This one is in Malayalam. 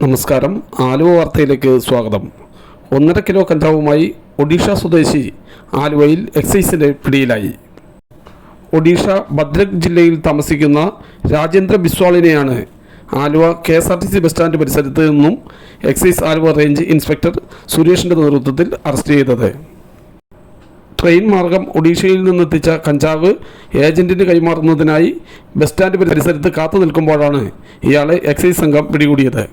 നമസ്കാരം. ആലുവ വാർത്തയിലേക്ക് സ്വാഗതം. 1.5 കിലോ കഞ്ചാവുമായി ഒഡീഷ സ്വദേശി ആലുവയിൽ എക്സൈസിൻ്റെ പിടിയിലായി. ഒഡീഷ ഭദ്രക് ജില്ലയിൽ താമസിക്കുന്ന രാജേന്ദ്ര ബിസ്വാളിനെയാണ് ആലുവ KSRTC ബസ് സ്റ്റാൻഡ് പരിസരത്ത് നിന്നും എക്സൈസ് ആലുവ റേഞ്ച് ഇൻസ്പെക്ടർ സുരേഷിൻ്റെ നേതൃത്വത്തിൽ അറസ്റ്റ് ചെയ്തത്. ട്രെയിൻ മാർഗം ഒഡീഷയിൽ നിന്നെത്തിച്ച കഞ്ചാവ് ഏജന്റിന് കൈമാറുന്നതിനായി ബസ് സ്റ്റാൻഡ് പരിസരത്ത് കാത്തു നിൽക്കുമ്പോഴാണ് ഇയാളെ എക്സൈസ് സംഘം പിടികൂടിയത്.